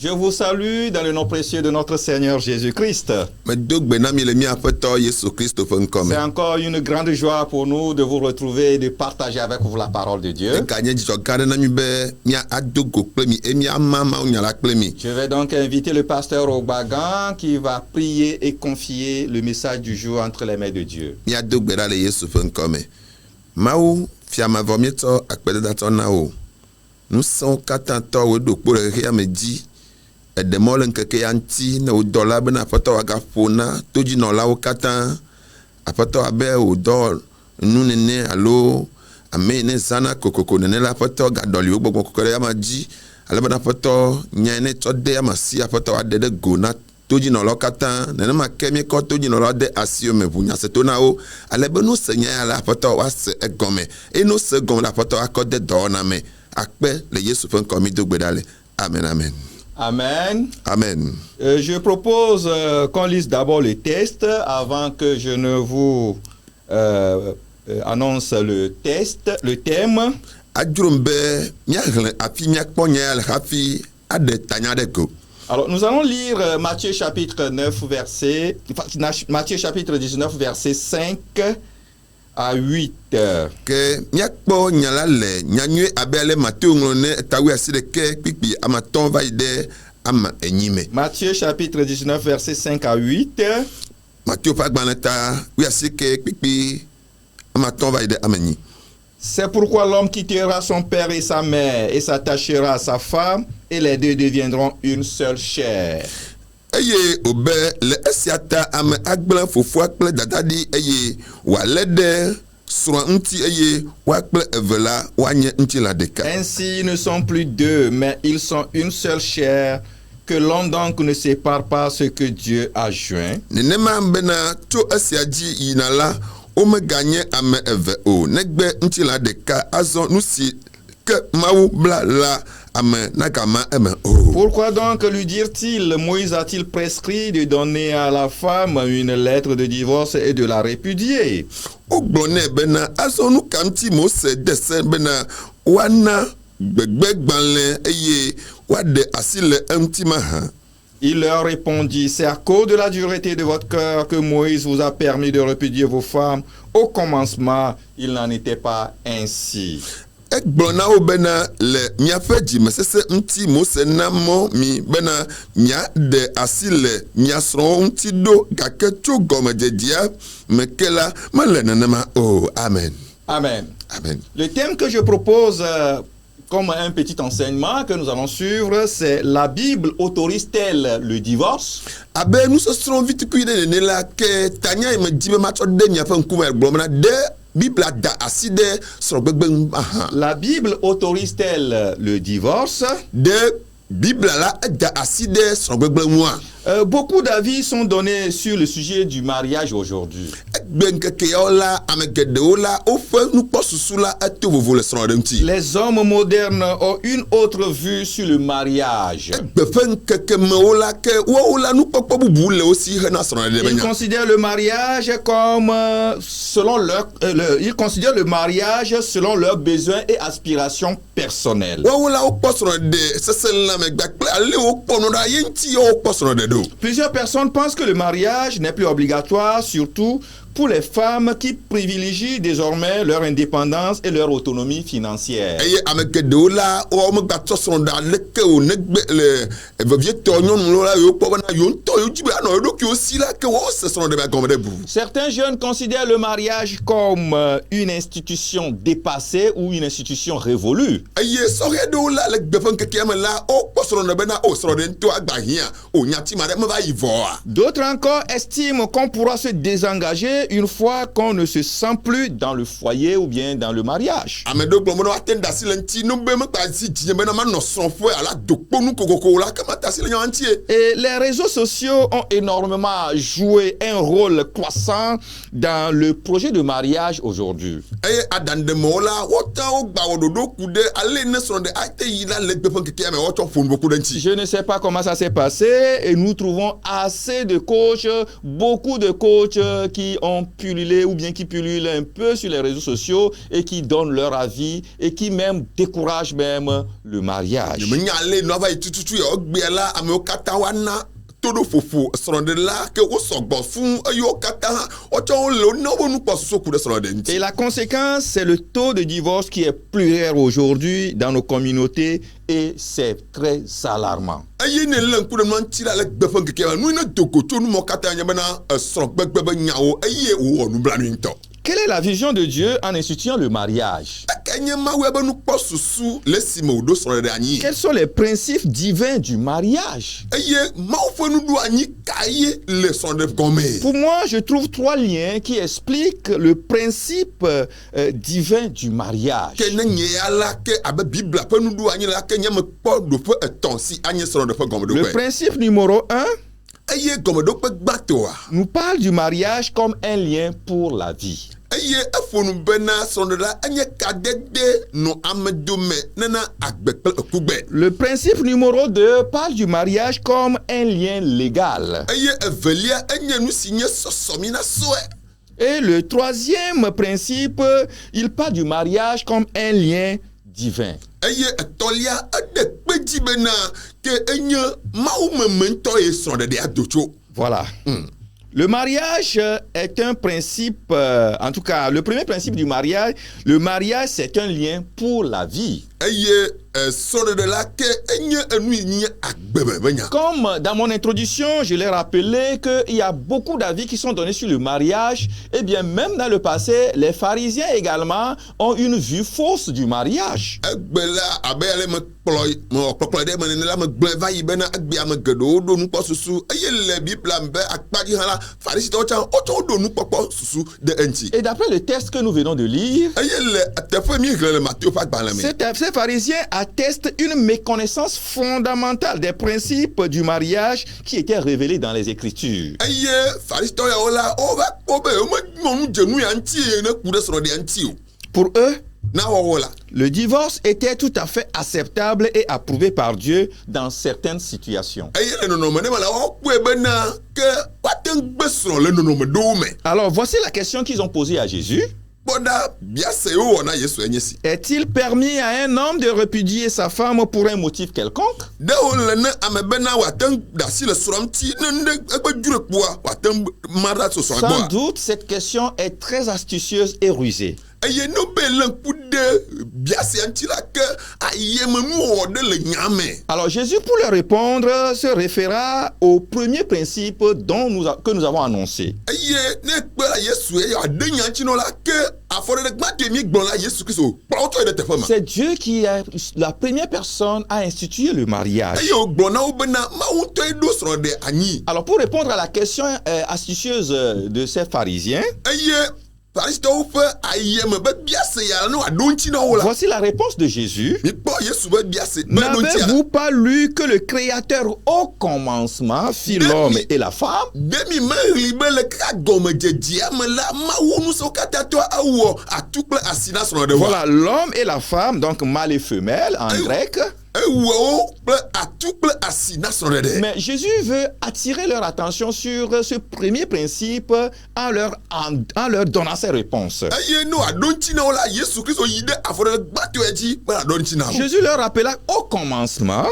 Je vous salue dans le nom précieux de notre Seigneur Jésus-Christ. C'est encore une grande joie pour nous de vous retrouver et de partager avec vous la parole de Dieu. Je vais donc inviter le pasteur Obagan qui va prier et confier le message du jour entre les mains de Dieu. Nous sommes edemol nkeke yanti na odola bena apoto agafona toji no lawo katan apoto abe odol nunene alo amene sana kokoko nene la apoto gadoli ogbogbo kokore ya maji ala bena apoto nyane tode amasi apoto adede gona toji no lo katan nene makemi ko toji no lo de asio me bunya setona o ala benu senya ala apoto wa se egome e no se gom la apoto akode dona me akpe le Yesu fen komi dogbedale. Amen, amen. Amen. Amen. Je propose qu'on lise d'abord le texte avant que je ne vous annonce le thème. Alors, nous allons lire Matthieu chapitre 19, verset 5 à 8. Matthieu chapitre 19, verset 5 à 8. C'est pourquoi l'homme quittera son père et sa mère et s'attachera à sa femme et les deux deviendront une seule chair. Eye obe le esiata ame agble fofo akple dadadi eye walede sura nti eye wakple evela wanye nti la deka. Ainsi ils ne sont plus deux mais ils sont une seule chair, que l'homme donc ne sépare pas ce que Dieu a joint. Nenema mbena to esiaji yinala o me ganye ame eve o negbe nti la deka azon nusi que maou bla la. Pourquoi donc lui dire-t-il, Moïse a-t-il prescrit de donner à la femme une lettre de divorce et de la répudier? Il leur répondit, c'est à cause de la dureté de votre cœur que Moïse vous a permis de répudier vos femmes. Au commencement, il n'en était pas ainsi. Ekblona o bena le miafe jimesese nti mose namo mi bena mia de asile mia sron nti do gaketu gomejedia mekela malenenema. Oh, amen. Amen. Amen. Le thème que je propose comme un petit enseignement que nous allons suivre, c'est la Bible autorise-t-elle le divorce? Abe nous serons vite cuire ne la que tanya me jibe macho de miafe nkume glomna de la Bible autorise-t-elle le divorce? Beaucoup d'avis sont donnés sur le sujet du mariage aujourd'hui. Les hommes modernes ont une autre vue sur le mariage. Ils considèrent le mariage comme selon leurs besoins et aspirations personnelles. Plusieurs personnes pensent que le mariage n'est plus obligatoire, surtout pour les femmes qui privilégient désormais leur indépendance et leur autonomie financière. Certains jeunes considèrent le mariage comme une institution dépassée ou une institution révolue. D'autres encore estiment qu'on pourra se désengager une fois qu'on ne se sent plus dans le foyer ou bien dans le mariage. Et les réseaux sociaux ont énormément joué un rôle croissant dans le projet de mariage aujourd'hui. Je ne sais pas comment ça s'est passé et nous trouvons assez de coachs, beaucoup de coachs qui ont ont pullulé ou bien qui pullulent un peu sur les réseaux sociaux et qui donnent leur avis et qui même découragent même le mariage. Todo fofo srondela ke wo sogbo fun ayo kata o cho le no bonu paso ku de srondenti. Et la conséquence, c'est le taux de divorce qui est pluriel aujourd'hui dans nos communautés et c'est très alarmant. Ayi ne len ku de man tira le gbe fun keke nu na doko to nu mo kata nya bana srogbe gbe nyawo ayi wo nu blanu nto. Quelle est la vision de Dieu en instituant le mariage? Quels sont les principes divins du mariage? Pour moi, je trouve 3 liens qui expliquent le principe divin du mariage. Le principe numéro 1 nous parle du mariage comme un lien pour la vie. Le principe numéro 2 parle du mariage comme un lien légal. Et le 3e principe, il parle du mariage comme un lien divin. Voilà. Le mariage est un principe, en tout cas, le premier principe du mariage, le mariage c'est un lien pour la vie. Comme dans mon introduction, je l'ai rappelé qu'il y a beaucoup d'avis qui sont donnés sur le mariage. Eh bien, même dans le passé, les pharisiens également ont une vue fausse du mariage. Et d'après le texte que nous venons de lire, ces pharisiens attestent une méconnaissance fondamentale des principes du mariage qui étaient révélés dans les Écritures. Pour eux, le divorce était tout à fait acceptable et approuvé par Dieu dans certaines situations. Alors voici la question qu'ils ont posée à Jésus. Est-il permis à un homme de répudier sa femme pour un motif quelconque? Sans doute, cette question est très astucieuse et rusée. Alors Jésus, pour leur répondre, se référa au premier principe que nous avons annoncé. C'est Dieu qui est la première personne à instituer le mariage. Alors pour répondre à la question astucieuse de ces pharisiens, voici la réponse de Jésus. N'avez-vous pas lu que le Créateur au commencement fit l'homme et la femme? Voilà, l'homme et la femme, donc mâle et femelle en grec. Mais Jésus veut attirer leur attention sur ce premier principe en leur donnant ses réponses. Jésus leur rappela au commencement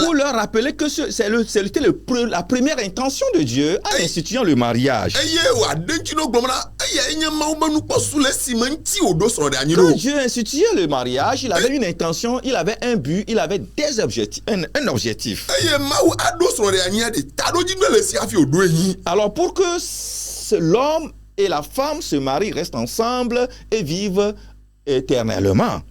pour leur rappeler que c'était la première intention de Dieu en instituant le mariage. Quand Dieu instituait le mariage, il avait une intention, il avait un but, il avait des objectifs, un objectif. Alors pour que l'homme et la femme se marient, restent ensemble et vivent éternellement.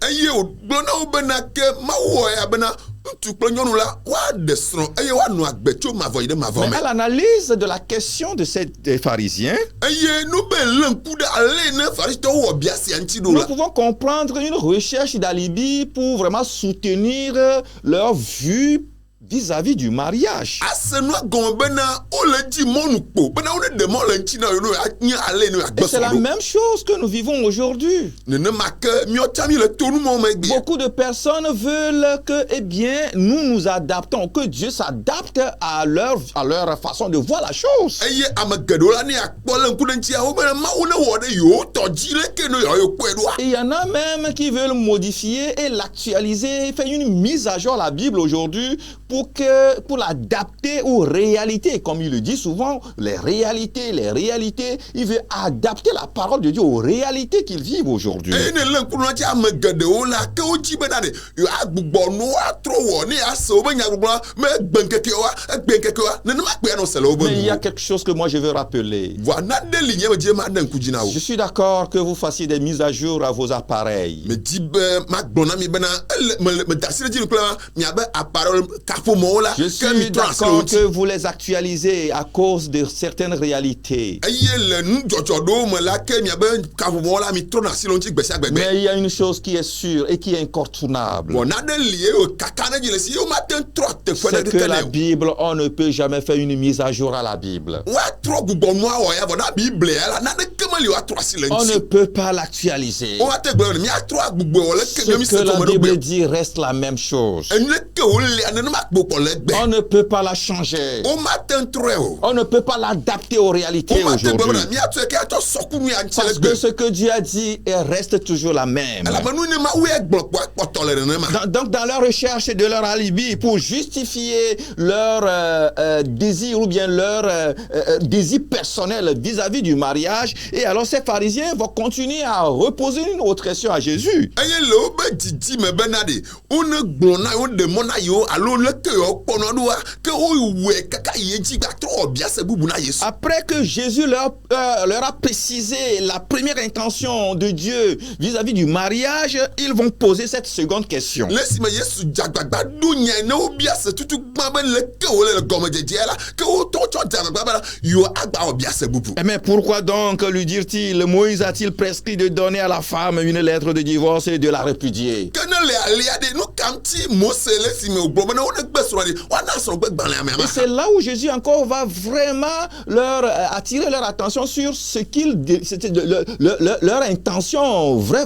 Mais à l'analyse de la question de ces pharisiens, nous pouvons comprendre une recherche d'alibi pour vraiment soutenir leur vue vis-à-vis du mariage. asenua gɔn bena ole dzi mɔnu kpo bena wo ne de mɔ le ŋtsi na yo no nye ale no Et c'est la agbesɔ même chose que nous vivons aujourd'hui. nenema ke miɔtsa mi le tonu mɔ me gbia Beaucoup de personnes veulent que, eh bien, nous nous adaptons, que Dieu s'adapte à leur façon de voir la chose. eye ame geɖewo la ne akpɔ le ŋku ɖe ŋtsia wo bena mawu ne wɔ ɖe yewo tɔ dzi leke no yewo kpɔe ɖoa Et il y en a même qui veulent modifier et l'actualiser, faire une mise à jour à la Bible aujourd'hui pour l'adapter aux réalités. Comme il le dit souvent, les réalités. Il veut adapter la parole de Dieu aux réalités qu'ils vivent aujourd'hui. eye ne le ŋku ɖe ŋtsia ame geɖewo la ke wo dzi bena de yo agbugbɔ no atrɔ wɔ ne ase wobe nyagbɔgblɔ me egbe ŋkekewoa nenema kpea no se le wobe Mais il y a nu quelque chose que moi je veux rappeler. voa nane li nye me dzi ma ɖe ŋku dzi na wo Je suis d'accord que vous fassiez des mises à jour à vos appareils. me di be magblɔ na mi bena me da asi ɖe dzi kple miabe aparole kaƒomɔwo la Je ke suis mi trɔ asi le d'accord wo que ŋuti vous les actualisez à cause de certaines réalités. eye le nudzɔdzɔ ɖewo me la ke miabe kaƒomɔwo la mi trɔna asi le wo ŋuti gbe sia gbe Mais il y a une chose qui est sûre et qui est incontournable. vɔ nane li ye wo kaka ɖe dzi le si ye wo mate ŋu trɔ teƒe ɖe C'est que ɖeke la ne o Bible, on ne peut jamais faire une mise à jour à la Bible. woatrɔ gbugbɔ nua wɔ ya vɔ na biblia ya la naneke meli woatrɔ asi le On ne ŋuti peut pas l'actualiser. woate gblɔ ne miatrɔ agbugbɔ wɔ leke Ce mi se que la kɔme ɖo Bible gbe dit reste la même chose. enu leke wo lia nenema kpo kɔ le gbe On ne peut pas la changer. wo mate ŋu trɔe o On ne peut pas l'adapter aux réalités wo mate gblɔ aujourd'hui. bena miatrɔe ke atsɔ sɔkunu ya ŋuti le Parce gbe que ce que Dieu a dit reste toujours la même. elabena ne ma woe gblɔ kpɔ akpɔtɔ le nenema Donc, dans leur recherche de leur alibi pour justifier leur désir ou bien leur désir personnel vis-à-vis du mariage, et alors ces pharisiens vont continuer à reposer une autre question à Jésus. eye le wobe didi me bena de wone gblɔ na wo de mɔ na yewo alo leke yewo kpɔnɔ ɖoa ke wowɔe kaka yi dzi gbatrɔ wɔ biase bubu na Yesu Après que Jésus leur a précisé la première intention de Dieu vis-à-vis du mariage, ils vont poser cette seconde question. le si me Yesu dzagbagba ɖo nya ne wo biase tutu gbã be leke wole le gɔmedzedzea la ke wotɔ tsɔ dzagbagba bena yewo agba wɔ biase bubu Mais pourquoi donc, lui dire-t-il, Moïse a-t-il prescrit de donner à la femme une lettre de divorce et de la répudier? ke ne le alia de nu kam ti Mose le si me wogblɔ bena wone gbe srɔ̃ de woana srɔ̃ gbe gbalẽa me Et ama c'est là où Jésus encore va vraiment leur attirer leur attention sur ce c'était leur intention vraie.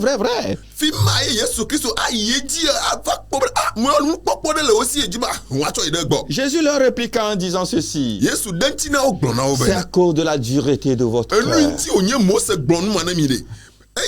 fi ma ye Yesu Kristo ayi dzi ava kpɔ be nukpɔkpɔ ɖe le wo si dzi ba woatsɔ yi ɖe gbɔ Jésus leur répliqua en disant ceci: Yesu ɖe ŋuti na wo gblɔ na wo c'est à be cause de la dureté de votre enu cœur. ŋuti wònye Mose gblɔ nu ma ne mi de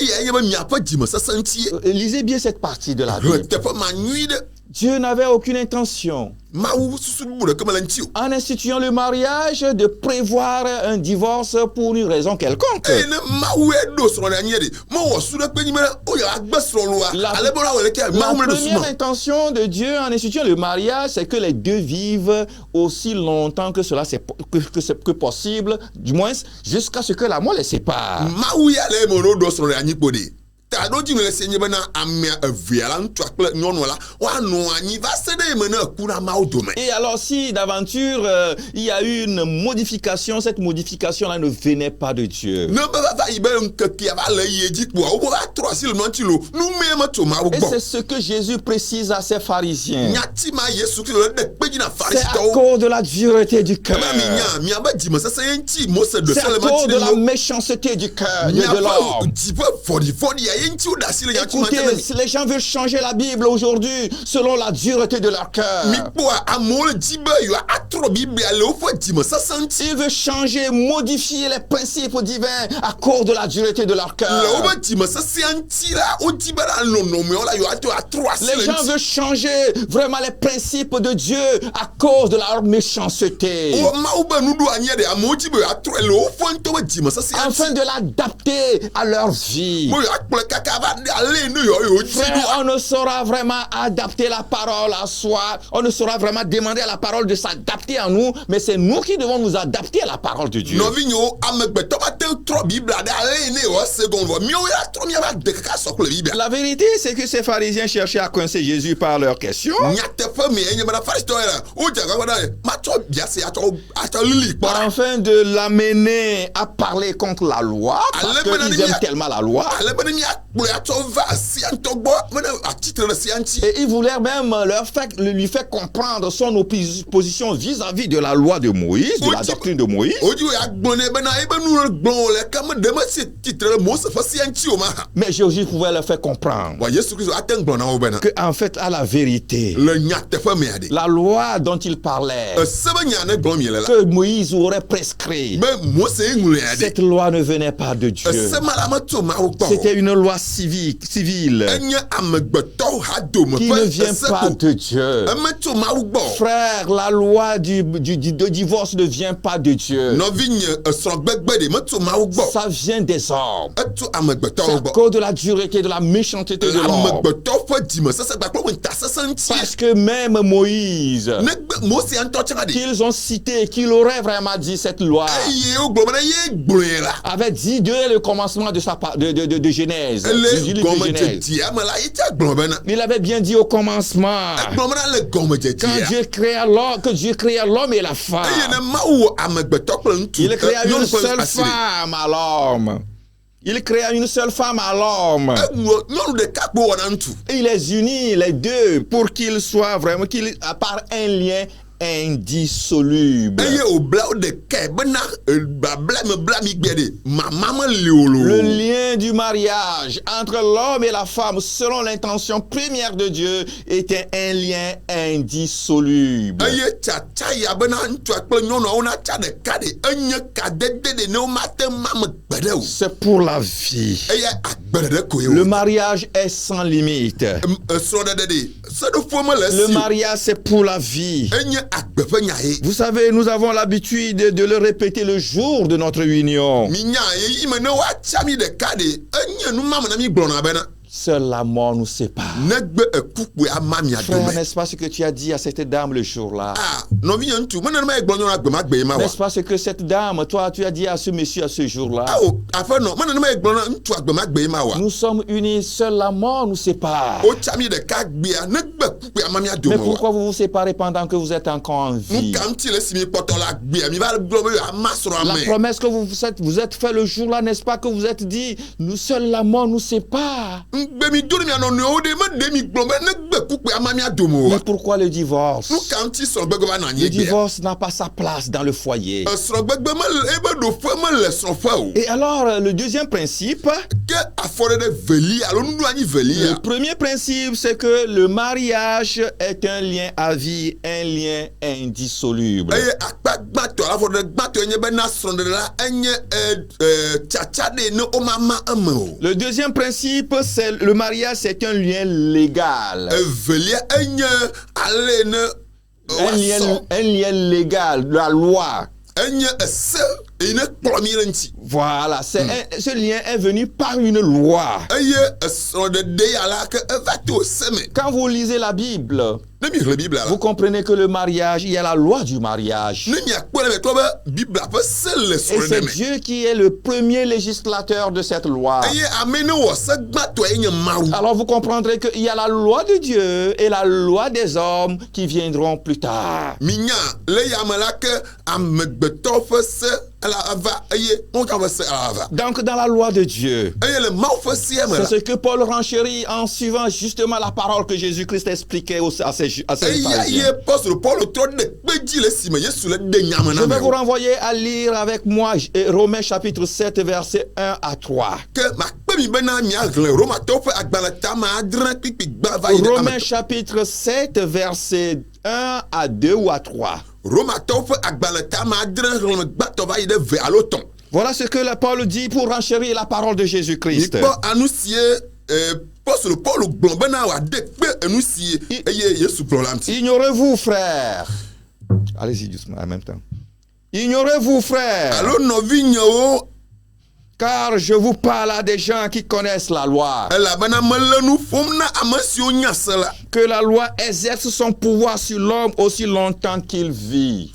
eya enye be miaƒe dzimesese ŋutie Lisez bien cette partie de la Bible. teƒe ma nyui ɖe Dieu n'avait aucune intention, Mawu susu bubu ɖeke mele ŋuti o en instituant le mariage, de prévoir un divorce pour une raison quelconque. eye ne Mawu ɖo srɔ̃ ɖe anyi de mewɔ su ɖe kpe nyi be woyɔ agbe srɔ̃ loa ale be wole ke La Mawu me ɖo su première ma intention de Dieu en instituant le mariage, c'est que les deux vivent aussi longtemps que cela que possible, du moins jusqu'à ce que la mort les sépare. Mawu ya le eme ɖo srɔ̃ ɖe anyi kpo de ta ɖo dzi me le se nye bena amea evea la ŋutsua kple nyɔnua la woanɔ anyi va se ɖe eme ne eku na Mawu dome Et alors si d'aventure il y a eu une modification, cette modification-là ne venait pas de Dieu. ne be va yi be ŋkekea va le yie dzi kpoa wo va trɔ asi le nua ŋuti lo numee me tso Mawu Et c'est gbɔ ce que Jésus précise à ses pharisiens. nyati ma Yesu Kristo le ɖe kpe dzi na C'est à Farisitɔwo cause de la dureté du cœur. ema mi nya miabe dzimesese ye ŋuti Mose ɖe C'est se à le ma cause ŋuti de la ɖe méchanceté du cœur de miaƒe l'homme. dziƒe vɔɖivɔɖi ya ye ŋuti wo ɖe asi le nyati ma Écoutez, ŋuti si les gens veulent changer la Bible aujourd'hui selon la dureté de leur cœur, mikpɔa amewo le dzi be yewoa atrɔ Biblia le woƒe dzimesese ŋuti ils veulent changer, modifier les principes divins à cause de la dureté de leur le cœur. woƒe dzimesesea ŋuti la wodi be na nɔnɔmewo la yewoato atrɔ asi Les le gens ŋuti veulent changer vraiment les principes de Dieu à cause de leur méchanceté, Mawu be nuɖo anyi ɖe amewo dzi be yewoatrɔe le woƒe ŋutɔ be dzimesesea afin ŋuti de l'adapter à leur vie. be yewoakplɔe kaka va ale ne yewo dzi Frère, ɖo on ne saura vraiment adapter la parole à soi, on ne saura vraiment demander à la parole de s'adapter à nous, mais c'est nous qui devons nous adapter à la parole de Dieu. nɔvinyewo amegbetɔ ba te trɔ Biblia ɖe ale ne yewoase gɔme vɔ míawo ya trɔ míava de kaka sɔ kple Biblia La vérité, c'est que ces pharisiens cherchaient à coincer Jésus par leurs questions, nyateƒe mi enye bena Farisitɔwo ya la wodze agbagba ɖa matsɔ biase atsɔ lili kpɔ ɖa afin de l'amener à parler contre la loi, parce Allez, madame, qu'ils aiment tellement la loi. ale be ne míakpɔe Et il voulait même lui faire comprendre son opposition vis-à-vis de la loi de Moïse, de la doctrine de Moïse. Mais Jésus pouvait leur faire comprendre que, en fait, à la vérité, la loi dont il parlait, que Moïse aurait prescrit, cette loi ne venait pas de Dieu. C'était une loi civile qui ne vient pas de Dieu. Frère, la loi du divorce ne vient pas de Dieu. Ça vient des hommes. C'est à cause de la dureté, de la méchanceté de l'homme. Parce que même Moïse, qu'ils ont cité, qu'il aurait vraiment dit cette loi, avait dit dès le commencement de Genèse, du livre de Genèse. Il avait bien dit au commencement, quand Dieu créa l'homme et la femme, il créa une seule femme à l'homme. Il créa une seule femme à l'homme. Et il les unit, les deux, pour qu'ils soient vraiment, par un lien indissoluble. Le lien du mariage entre l'homme et la femme, selon l'intention première de Dieu, était un lien indissoluble. C'est pour la vie. Le mariage est sans limite. Le mariage, c'est pour la vie. Vous savez, nous avons l'habitude de le répéter le jour de notre union. Seule la mort nous sépare. Frère, n'est-ce pas ce que tu as dit à cette dame le jour-là? N'est-ce pas ce que cette dame, toi, tu as dit à ce monsieur à ce jour-là? Nous sommes unis, seule la mort nous sépare. Mais pourquoi vous vous séparez pendant que vous êtes encore en vie? La promesse que vous êtes fait le jour-là, n'est-ce pas que vous êtes dit, nous seule la mort nous sépare? Mais pourquoi le divorce? Le divorce n'a pas sa place dans le foyer. Et alors, le deuxième principe, le premier principe, c'est que le mariage est un lien à vie, un lien indissoluble. Le deuxième principe, c'est le mariage, c'est un lien légal. Un lien légal, la loi. Voilà, ce lien est venu par une loi. Quand vous lisez la Bible, vous comprenez que le mariage, il y a la loi du mariage. Et c'est Dieu qui est le premier législateur de cette loi. Alors vous comprendrez qu'il y a la loi de Dieu et la loi des hommes qui viendront plus tard. Donc dans la loi de Dieu, c'est ce que Paul renchérit en suivant justement la parole que Jésus-Christ expliquait à ses pharisiens. Je vais vous renvoyer à lire avec moi Romains chapitre 7 verset 1 à 3. Romains chapitre 7 verset 1 à 2 ou à 3. Voilà ce que Paul dit pour renchérir la parole de Jésus-Christ. Ignorez-vous, frères. Allez-y doucement en même temps. Ignorez-vous, frères. Car je vous parle à des gens qui connaissent la loi. Que la loi exerce son pouvoir sur l'homme aussi longtemps qu'il vit.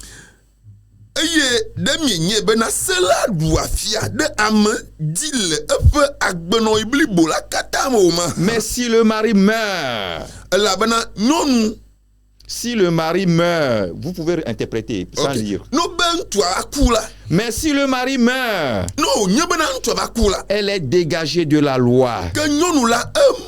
Mais si le mari meurt, vous pouvez interpréter sans lire. Mais si le mari meurt, no nye bena ŋutsu va ku la elle est dégagée de la loi ke nyɔnu la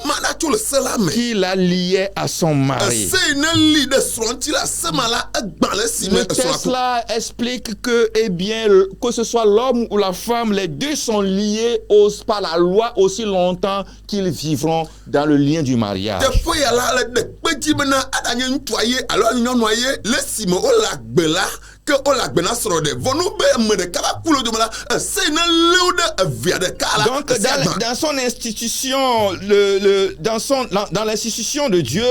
mana tso le se la me qui la liait à son mari. ese yi ne li ɖe srɔ̃ ŋuti la sema la egba le si me Le esrɔ̃a texte ku là explique que, eh bien, que ce soit l'homme ou la femme, les deux sont liés par la loi aussi longtemps qu'ils vivront dans le lien du mariage. teƒe ya la le ɖe kpe dzi bena aɖanye ŋutsua ye alo nyɔnua ye le si me wole agbe la ke wole agbe na srɔ̃ ɖe vɔnu be ame ɖeka va ku le dome la ese yi ne lé wo ɖe evia ɖeka la Donc, ese agba. dans son institution, dans l'institution de Dieu,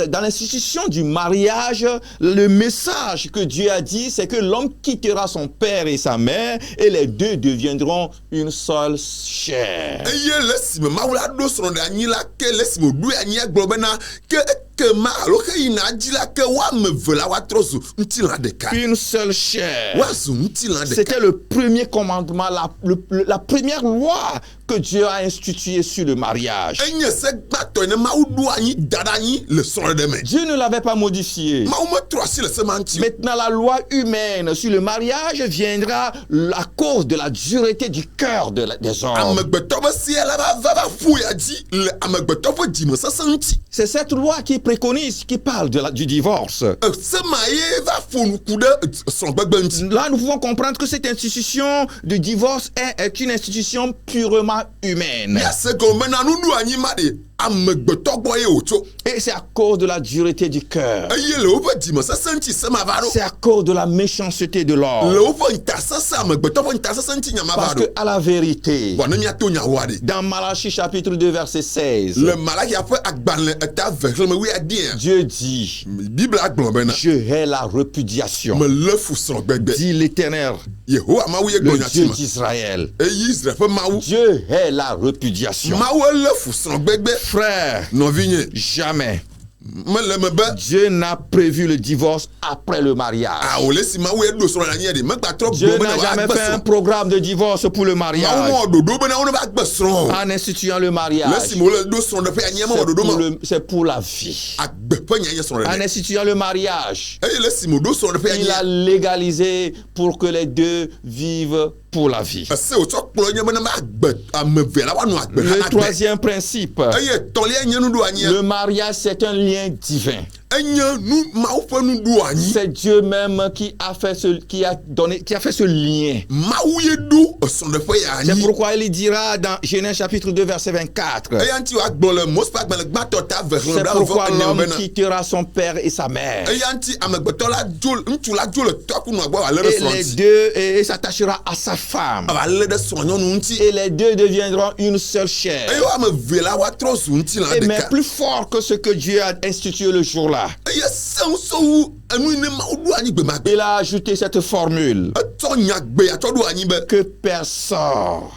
dans l'institution du mariage, le message que Dieu a dit, c'est que l'homme quittera son père et sa mère et les deux deviendront une seule chair. eye le si me mawu la ɖo srɔ̃ ɖe anyi la ke le si me ɖoe anyi gblɔ bena ke ma alo ke yina dzi la ke woame eve la woatrɔ zu ŋutilã ɖeka Une seule chair. woazu ŋutilã ɖeka. C'était le premier commandement, la première loi que Dieu a instituée sur le mariage. enye se gbãtɔ yi ne mawu ɖo anyi da ɖe anyi le srɔ̃ ɖe me. Dieu ne l'avait pas modifié. mawu metrɔ asi le se ma ŋuti o. Maintenant, la loi humaine sur le mariage viendra à cause de la dureté du cœur des hommes. amegbetɔ be sia la va ƒo ya dzi le amegbetɔ ƒe dzimesese ŋuti. C'est cette loi qui préconise, qui parle du divorce. sema ye va ƒo nuku ɖe srɔ̃gbegbe ŋuti. Là, nous pouvons comprendre que cette institution de divorce est une institution purement humaine. miase gɔme bena nuɖo anyi ma ɖe amegbetɔ gbɔ ye wòtso. Et c'est à cause de la dureté du cœur. eye le woƒe dzimesese ŋuti sema va ɖo. C'est à cause de la méchanceté de le l'homme. woƒe ntasese amegbetɔ ƒe ntasese ŋuti nyama va Parce ɖo. que, à la vérité, vɔ ne miato nyawoa ɖe. dans Malachie chapitre 2, verset 16, le Malakia ƒe agbalẽ eta ve xlẽme 11 Dieu dit, Bible agblɔ bena je hais la répudiation, mele fu srɔ̃gbegbe. dit l'Éternel, Yehowa mawu ye le gblɔ nya Dieu si me. d'Israël. Eyi Israel ƒe mawu. Dieu hait la répudiation. Mawu ele fu srɔ̃gbegbe. Frère, Nɔvinye, jamais mele me be Dieu n'a prévu le divorce après le mariage. awo le si mawu ye ɖo srɔ̃ ɖe anyi ɖe megbatrɔ Dieu gblɔ bena n'a jamais woagbe fait un srɔ̃. programme de divorce pour le Mawu mariage. mewɔ ɖoɖo bena wo ne va gbe srɔ̃ o. En instituant le Le mariage, si me wole ɖo srɔ̃ ɖeƒe anyi mewɔ ɖoɖo ma o. c'est pour la vie. Agbe ƒe nya nye srɔ̃ En ɖeɖe. instituant le mariage, Eye le si me ɖo srɔ̃ ɖeƒe il a anyi légalisé pour que les deux vivent pour la vie. ese wotsɔ kplɔ nye bena agbe ame eve la woanɔ agbe Le hã agbe. troisième principe, Eye etɔ̃lia nye nuɖo anyi. le mariage, c'est un lien divin. Enye nu mawu ƒe nuɖo anyi. C'est Dieu même qui a fait ce lien. Mawu ye ɖo esrɔ̃ ɖeƒe ya C'est anyi. pourquoi il dira dans Genèse chapitre 2 verset 24. Eya ŋuti woagblɔ le Mose ƒe agbalẽ gbãtɔ ta ve xlẽ C'est ɖe pourquoi avɔ l'homme bena. quittera son père et sa mère. Eya ŋuti amegbetɔ la ŋutsu la dzo le tɔkunua gbɔ wòalé ɖe Et srɔ̃ les ŋuti. deux et s'attachera à sa femme. Wòalé ɖe srɔ̃nyɔnu ŋuti. Et les deux deviendront une seule chair. Eye woame eve la woatrɔ zu ŋutilã Et mais ɖeka. plus fort que ce que Dieu a institué le jour-là. Eye seŋsowu enu yi ne mawu ɖo anyi gbe ma gbe. Il a ajouté cette formule Etsɔ nyagbe atsɔ ɖo anyi be que personne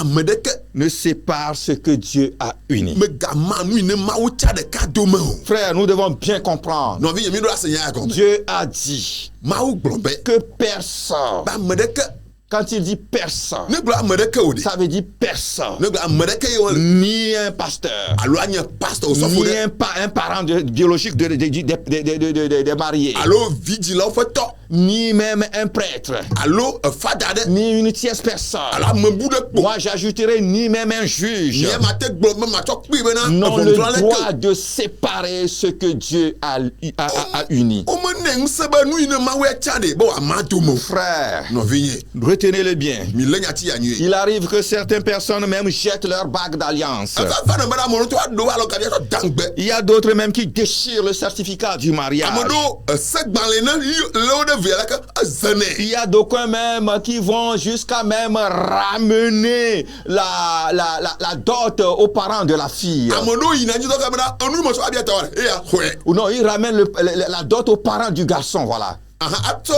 ame ɖeke ne sépare ce que Dieu a uni. megama nu yi ne mawu tsa ɖeka dome o. Frère, nous devons bien comprendre. Nɔvi nye mi ɖo ase nya ya gɔme. Dieu a dit Mawu gblɔ be que personne, ame ɖeke quand il dit personne, ne gblɔ ame ɖeke o de. ça veut dire personne, Ne gblɔ ame ɖeke ye wole. ni un pasteur, Alo anye pastor osɔfo ni ɖe. un parent biologique des mariés, Alo vidzilawo ƒe tɔ. ni même un prêtre, Alo fada ɖe. ni une tierce personne. Alo amebu ɖe kpo. Moi, j'ajouterai ni même un juge Nye ma te gblɔ be matsɔ kpi bena n'ont le eʋɔnudrɔ̃la droit leke. de séparer ce que Dieu a uni. Womene ŋusẽ be nu yi ne mawu tsa ɖe be wòama dome o. Frère, Nɔvinye, retenez-le bien. mi lé nya ti ya nyuie. Il arrive que certaines personnes même jettent leur bague d'alliance. Efa ne bena ame ɖewo to aɖo alo gaɖi atsɔ dangbe. Il y a d'autres même qui déchirent le certificat du mariage. Ame ɖewo segbalẽ ne lé wo ɖe via leke ezene. Il y a d'aucuns même qui vont jusqu'à même ramener la dot aux parents de la fille. Ame ɖewo yina dzi dɔ ka bena enu me tsɔ abia ta wa ɖe. Eya xɔe. Ou non, ils ramènent la dot aux parents du garçon, voilà. Atsɔ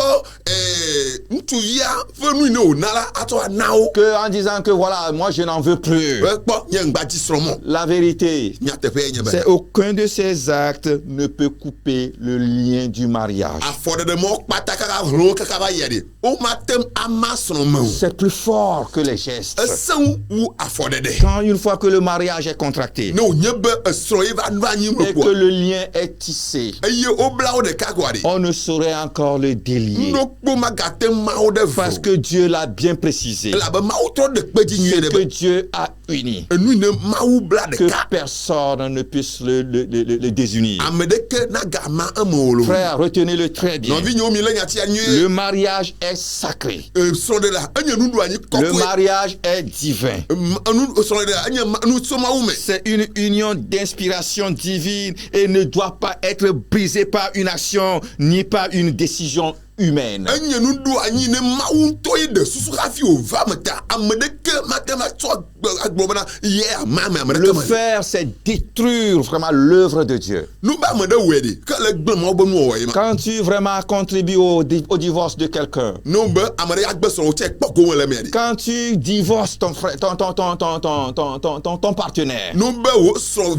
ŋutsuvia ƒe nu yi ne wòna la atsɔ ana wo. Que en disant que voilà, moi je n'en veux plus. Kpɔ nye ŋgbadzi srɔ̃ mɔ. La vérité, Nyateƒe ye nye be. c'est aucun de ces actes ne peut couper le lien du mariage. Afɔɖeɖe mɔ kpata kaka hlɔwo kaka va yia ɖe. Womatem ama srɔ̃ me o. C'est plus fort que les gestes. Eseŋu wu afɔɖeɖe. Quand une fois que le mariage est contracté Ne wònye be esrɔ̃ ye va nu anyi et que kpɔa. le lien est tissé, Eye wobla wo ɖeka koa ɖe. on ne saurait encore encore le délier. nokpo magate mawo de Parce que Dieu l'a bien précisé. la ba mawo tro de kpeji Ce nyuie de que be Dieu a uni. enu ne mawo bla de Que ka personne ne puisse le désunir. amedeke na ga ma amolo Frère, retenez-le très bien. no vi nyomi le nyati anyue Le mariage est sacré. so de la anya nudu anyi Le kokwe mariage est divin. anu so de la anya nu so mawo me C'est une union d'inspiration divine et ne doit pas être brisée par une action ni par une décision humaine. anya nudu anyi ne mawo toyi de susu hafi o va meta amedeke matema so agbobana ye amame Le amedeke ma faire, c'est détruire vraiment l'œuvre de Dieu. nu ba mede wedi ka le gbe mawo be nu o yi ma Quand tu vraiment contribues au divorce de quelqu'un, no be amede agbe so o che poko le me di quand tu divorces ton frère, ton partenaire, no be wo so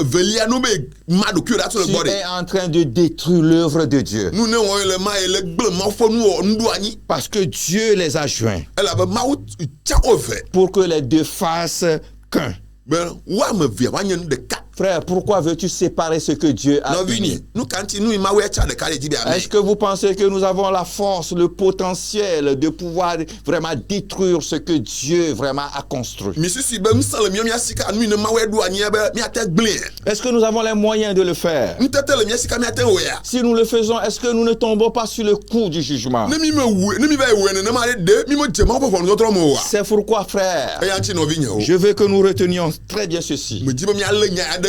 velia no be madu kura to le tu body es en train de détruire l'œuvre de Dieu. nu ne wo le ma ele gbe mawo fo nu o ndu anyi Parce que Dieu les a joints ela be mawo cha o ve pour que les deux fassent qu'un. be wa me via wa nye nu de ka Frère, pourquoi veux-tu séparer ce que Dieu a no uni? vini nu kanti nu ma we cha de ka le jibi ame Est-ce que vous pensez que nous avons la force, le potentiel de pouvoir vraiment détruire ce que Dieu vraiment a construit? mi sisi be msa le mi asika nu ne ma we du anyi be mi ate gble Est-ce que nous avons les moyens de le faire? ntete le mi asika mi ate we ya Si nous le faisons, est-ce que nous ne tombons pas sur le coup du jugement? ne mi me we ne mi ba we ne ma de mi mo je ma po fo no tro mo wa C'est pourquoi, frère, e ya nchi no vinya o je veux que nous retenions très bien ceci. me jibe mi alle nya ade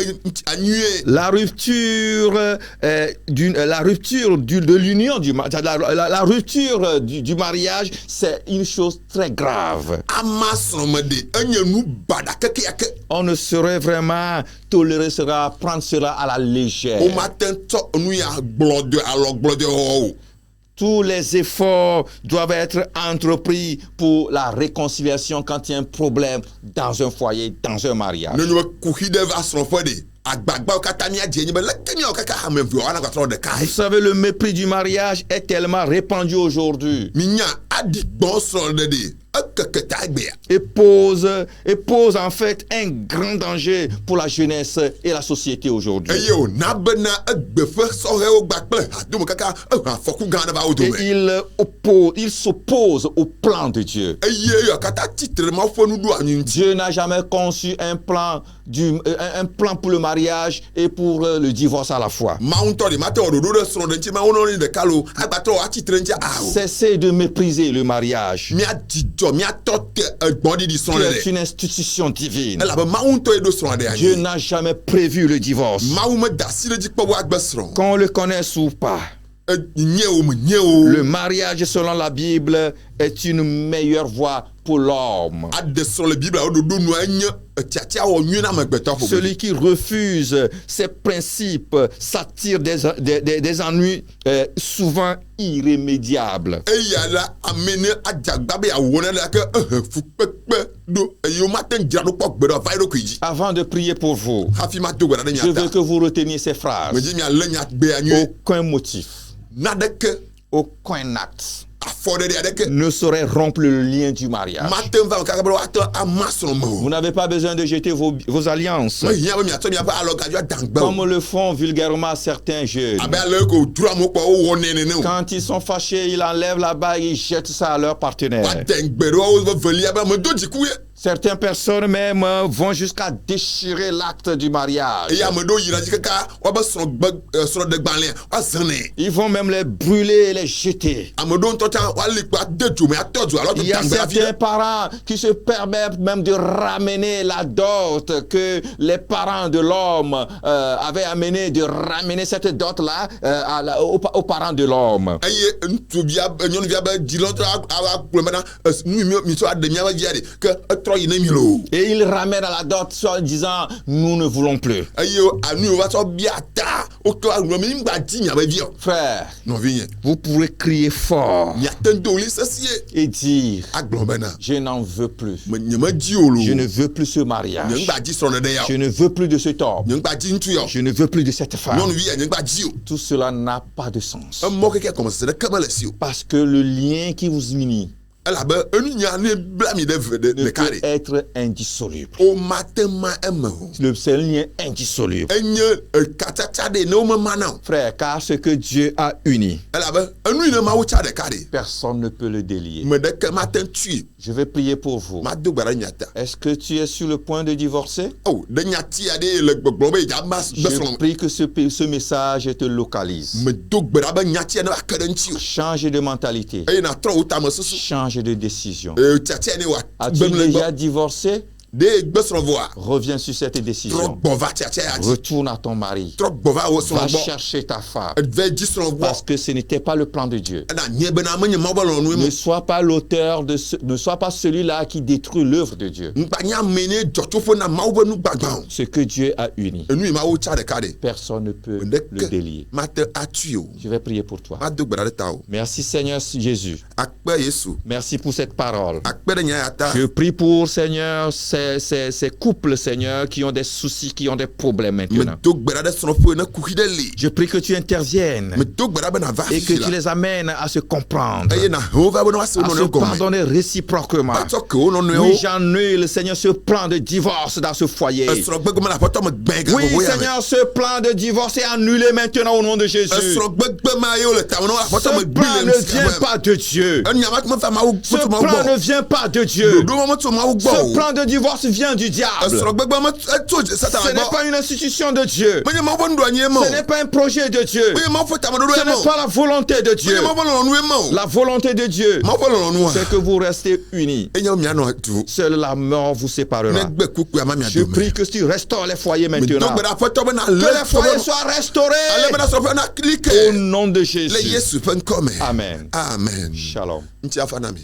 anyi La rupture, de l'union la rupture du mariage, c'est une chose très grave. ama somede anya nu bada keke yake On ne saurait vraiment tolérer cela, prendre cela à la légère. o matin to nu ya glode alo glode o Tous les efforts doivent être entrepris pour la réconciliation quand il y a un problème dans un foyer, dans un mariage. ne nu ku hide va so fo de agbagba o kata mi aje nyi be lekemi o kaka ha me vi o ana ka tro de kai Vous savez, le mépris du mariage est tellement répandu aujourd'hui mi nya adi gbon so de akeke ta gbe et pose en fait un grand danger pour la jeunesse et la société aujourd'hui. eye o na be na agbefe so he o gba ple adu mo kaka afoku gan na ba o do Et me il s'oppose au plan de Dieu. eye yo kata titre ma fo nu du anyi Dieu n'a jamais conçu un plan pour le mariage et pour le divorce à la fois. ma unto di mate o do do so de nti ma wono ni de kalo agbato a titre nti a o Cessez de mépriser le mariage, mi adijo mi atote gbodi di so qui de est une institution divine. ela be ma unto e do so de Dieu anyi n'a jamais prévu le divorce. ma wo me da si le jikpo wa agbesro Qu'on le connaisse ou pas, nye o le mariage selon la Bible est une meilleure voie pour l'homme. ade so le bible o do do nu anya tiatia o nyu na magbeto fo Celui qui refuse ces principes s'attire des ennuis souvent irrémédiables. eya la amene ajagba be awona la ke fu pepe do eyo maten jira do pok gbedo fa do kwiji Avant de prier pour vous, hafi ma do gbada de je veux nyata que vous reteniez ces phrases. me di mi ale nya gbe anyu Aucun motif, na de ke aucun acte afode de ke ne saurait rompre le lien du mariage. maten va ka bro ato amaso Vous mo n'avez pas besoin de jeter vos alliances, me hiya mi ato mi apa alo gaju dangba comme le font vulgairement certains jeunes. abe ale ko dura mo po o won ne ne o Quand ils sont fâchés, ils enlèvent la bague et ils jettent ça à leur wa partenaire. dengbedo o veli aba me do jikuye Certaines personnes même vont jusqu'à déchirer l'acte du mariage. eya me do yira jikaka wa ba so de gbanle wa zane Ils vont même les brûler et les jeter. amedo ntota wa likpa de tu me atodu alo to Il y a dangba certains parents qui se permettent même de ramener la dot que les parents de l'homme avaient amené, de ramener cette dot-là aux parents de l'homme. eye ntu bia nyonu bia ba dilonto awa problème na mi so ade mi awa jiade que tro yi na mi lo Et ils ramènent à la dot en disant nous ne voulons plus. eye anu wa so bia ta o ko anu mi ngba ti mi aba bio Frère, no vigne vous pourrez crier fort ya tento li sasie et dire aglobena je n'en veux plus. me nyama jiolo Je ne veux plus ce mariage. ngba ji so na de ya Je ne veux plus de cet homme. ngba ji ntu yo Je ne veux plus de cette femme. nyonu vi ngba ji o Tout cela n'a pas de sens. mo keke comme c'est de kamala si o Parce que le lien qui vous unit elabe enu nya ne blami de ne peut carré être indissoluble. o matema emo Le seul lien indissoluble. enye katata de no mana Frère, car ce que Dieu a uni, elabe enu ne ma wo cha de carré personne ne peut le délier. me de que matin tu Je vais prier pour vous. ma do gbara nyata Est-ce que tu es sur le point de divorcer? oh de nyati ade le gbogbo be ja mas Je prie que ce message te localise. me do gbara ba nyati na akadanti o Change de mentalité. e na tro uta mosusu Change de décision. tati ne wa As-tu déjà divorcé? de gbesro voa Reviens sur cette tro décision. gbova tati ati Retourne à ton mari. tro gbova wo so Va bo chercher ta femme. ve disro bo Parce que ce n'était pas le plan de Dieu. na nye be na menye ma bolo no Ne sois pas l'auteur ne sois pas celui-là qui détruit l'œuvre de Dieu. mpanya mene jotofo na ma wo nu gbagba Ce que Dieu a uni, enu ma wo cha de carré personne ne peut de le délier. mate atu o Je vais prier pour toi. ma do gbara de ta o Merci Seigneur Jésus. akpe yesu Merci pour cette parole. akpe de nya ata Je prie pour Seigneur ces couples Seigneur qui ont des soucis, qui ont des problèmes me maintenant. do gbara de sonofo na kuhi de li Je prie que tu interviennes me do gbara be na va et que fi tu la les amènes à se comprendre, eye na ho va bo na wase à no se no go me pardonner réciproquement. ba to ke o no no Oui, o j'annule, Seigneur, ce plan de divorce dans ce foyer. esro gbegbe ma la poto me gbenga Oui, bo ya Seigneur, ce plan de divorce est annulé maintenant au nom de Jésus. esro gbegbe ma yo le ta no la poto me Ce plan gbile ne vient pas de Dieu. enya ma fa ma wo Ce to ma plan wo ne vient pas de Dieu. do ma to ma wo Ce gbo plan de divorce vient du diable. esro gbegbe ma to satan Ce n'est pas une institution de Dieu. menye ma bo ndo anye mo Ce n'est pas un projet de Dieu. menye ma fo ta ma do Ce mo n'est pas la volonté de Dieu. menye ma bo lo no mo La volonté de Dieu, ma bo lo no c'est que vous restez unis. enya mi ano tu Seule la mort vous séparera. negbe kuku ama mi Je ado me prie que tu restaures les foyers me do maintenant. gbara poto be na Que le les foyers soient restaurés ale be na so na klike au nom de le Jésus. yesu pen come Amen. amen Shalom. nti afa na mi